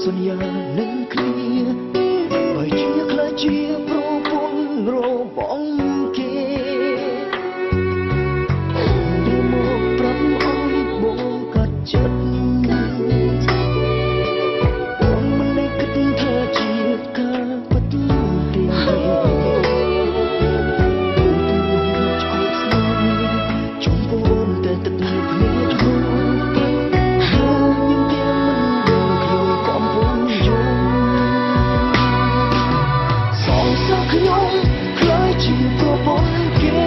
សន្យានឹងគ្នាបើជាខ្លាចជាប្រពន្ធរបស់គេអូនមកប្រាប់ឲ្យបងកាត់ចិត្តអូនមិនได้គិតថាជាការពិតទេចង់អូនតែទឹកគ្នាជួបខ្ញុំខ្លាចជាប្រពន្ធគេ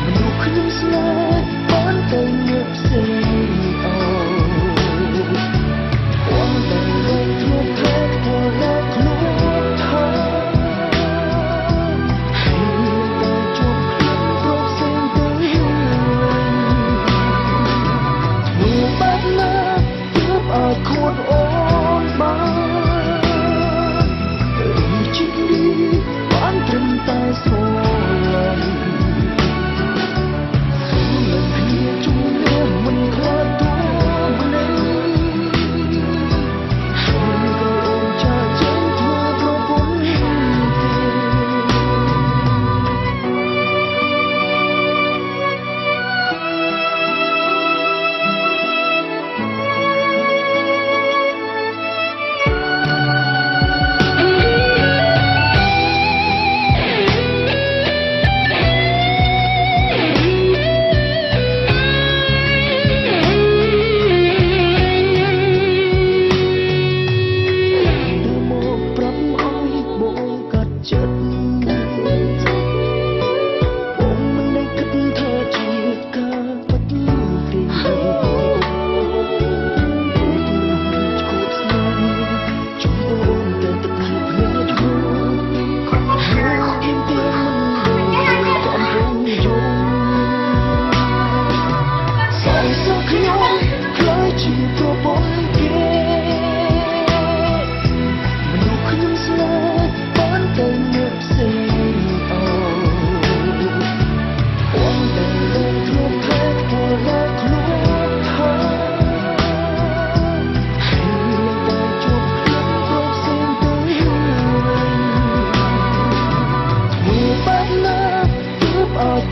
មនុស្សខ្ញុំស្នេហ៍បានតែងើបផ្សេងអូនតែលែងខ្លួនแท้ធ្វើណាខ្លួនថាតែជួបខ្ញុំប្រកផ្សេងទៅធ្វើបែបណាទើបឲ្យខួតអូនបានបានត្រឹមតែស្រឡាញ់គ្នាជុំគ្នាមិនខ្លាចទូម្នាក់ហើយក៏អូនចាចេញធ្វើប្រពន្ធ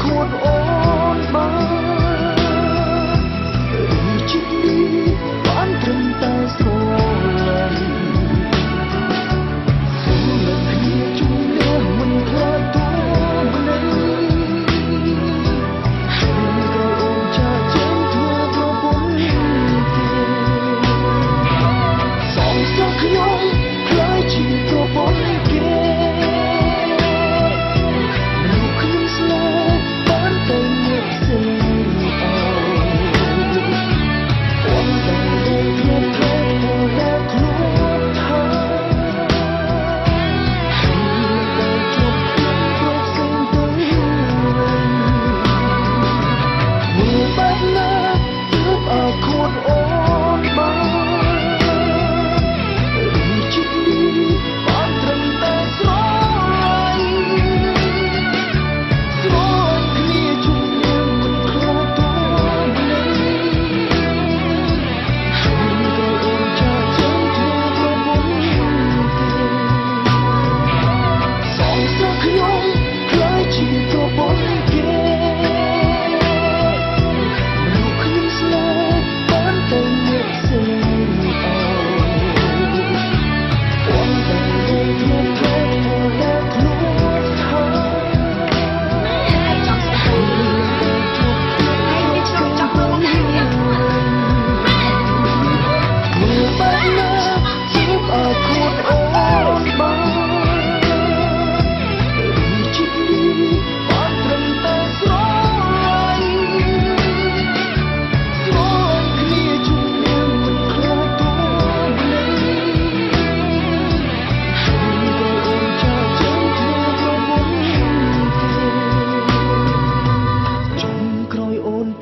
ខួតអូនបានជាបានត្រឹមតែស្រឡាញ់គ្នាជុំគ្នាមិនខ្លាចទូម្នាក់ហើយក៏អូនចាចេញធ្វើប្រពន្ធសងសឹកខ្ញុំខ្លាចជាប្រពន្ធគេខួតអូនបានជាបានត្រឹមតែស្រឡាញ់គ្នាជុំគ្នាមិនខ្លាចទូម្នាក់ហើយក៏អូនចាចេញធ្វើប្រពន្ធសងសឹកខ្ញុំខ្លាចជាប្រពន្ធគេ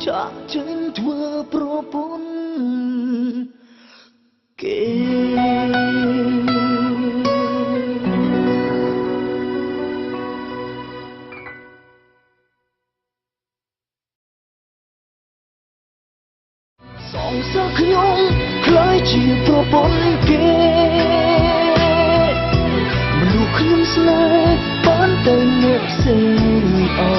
ចាក់ចេញធ្វើប្រពន្ធគេ สองสาวខ្ញុំคล้ายជាប្រពន្ធគេមនុស្សខ្ញុំស្នេហ៍បានទៅអ្នកផ្សេងអោ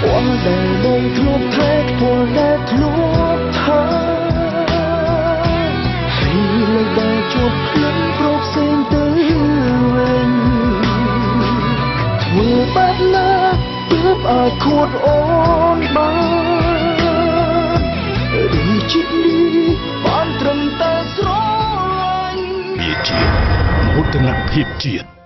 ពណ៌ដែលនៅធ្លាប់ថែពណ៌ដែលធ្លាប់ថាហើយលើដែលជួបខ្លួនប្រកផ្សេងទៅវិញធ្វើបែបណាទើបអាចខួតអូនបានរីជីនេះបានត្រឹមតែស្រឡាញ់ ជាជាតិមោទនភាពជាតិ